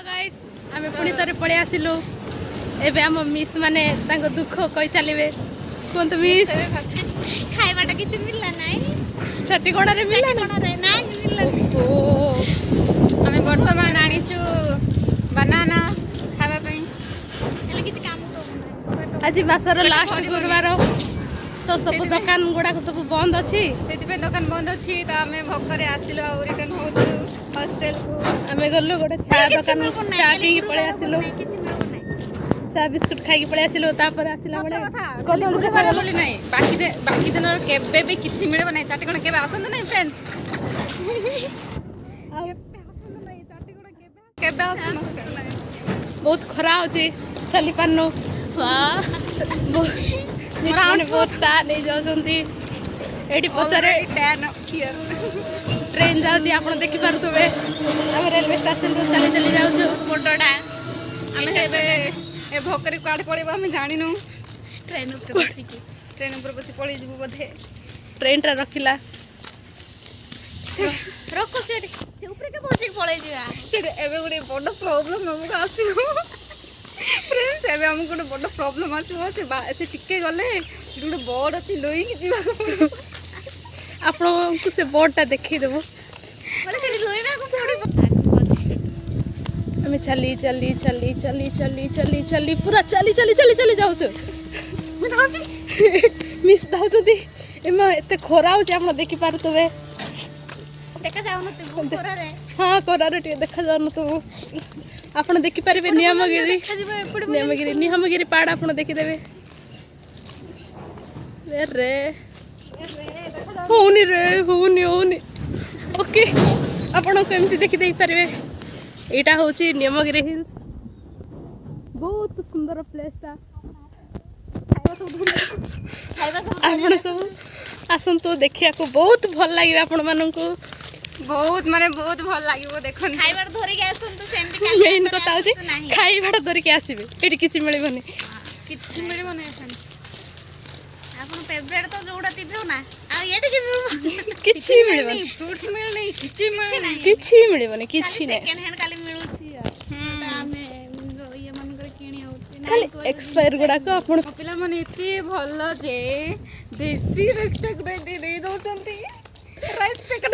hello guys आमे पुणी तरे पळे आसिलु एबे हम मिस माने तांको दुख कहि चलिबे कोन तो मिस खाइबाटा किछ मिलला नाइ छटी कोणा रे मिलला कोणा रे ना मिलला ओ आमे वर्तमान आनिछु बनानास खावा पई एले किछ काम तो आज मासर लास्ट गुरुवार तो सब दुकान गुडा सब बंद अछि सेति पे दुकान बंद अछि त आमे भक्करे आसिलो आ रिटर्न होछु हॉस्टल को आमे गल्लो गोटे चा दुकान चा पी के पळे आसिलु चा बिस्कुट खाइ के पळे आसिलु तापर आसिला बडे कल गुरुवार बोली नाही बाकी दिन केबे भी किछि मिलबो नाही चाटी कोन केबे आसंत नाही फ्रेंड्स केबे आसंत बहुत खरा होची चली पानो वाह माने बहुत टा नहीं जाउछंती एडी पचारे टैन हियर ट्रेन जाउची आपण देखि पारुथबे हम रेलवे स्टेशन रो चली चली जाउछु मोटोडा आमे सेबे ए भोकरी काड पड़ेबा हम जानिनु ट्रेन ऊपर बसी पड़ी जीवु बधे ट्रेन टा रखिला रखो सेठ से ऊपर के बसी पळे जिया सेठ एबे गुडे बड प्रॉब्लम हमको आसीबो फ्रेंड्स एबे हमको गुडे बड प्रॉब्लम आसीबो से टिके गले गुडे बोर्ड अछि लोई कि जीवा को आपण को से बोर्ड टा देखि देबो बोले सेठ लोई ना को पड़ी हमें चली चली चली चली चली चली चली पूरा चली चली चली चली जाउछु मैं जाउची मिस दाउछुती एमा एते खरा होची आपण देखि पारुतबे देखा जाउ न तू कोरा रे हां कोरा रे टे देखा जाउ न तू आपण देखि पारिबे नियमगिरी नियमगिरी पहाड़ आपण देखि देबे रे होनी रे होनी ओके आपण को एमती देखि देई पारिबे एटा होची नियमगिरी हिल्स बहुत सुंदर प्लेस टा आपण सब आसंतो देखिया को बहुत भल लागिबे आपण मानन को बहुत माने बहुत भल लागिवो देखन खाइबार धरि के आसन तो सेंटी मेन कथा होची खाइबाटा धरि के आसीबे एटी किछि मिलिबोनी किछि मिलिबो नै फ्रेंड्स आपन फेवरेट तो जोडा तिबो ना आ एटी के किछि मिलिबोनी फ्रूट्स मिल नै किछि मिल नै किछि मिलिबोनी किछि नै सेकंड हैंड खाली मिलुछि आमे ये मन करे किणी होछि खाली एक्सपायर गुडा को आपण पिला मन एते भल्लो जे देसी रेस्पेक्ट दे दोचंती राइस पैकेट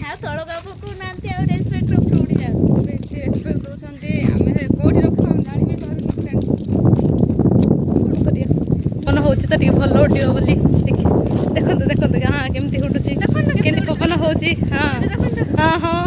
हाँ तल का पकू ना रेस्पेक्ट उठी जा बेसी रेस्पेक्ट दोचंती आमे कोठी रखो हम जानि भी पारु फ्रेंड्स कोन करिया मन होची त टिके भल्लो उठियो बोली देखि देखंत हां केमती उठुची देखंत केमती पवन होची हां देखंत हां हां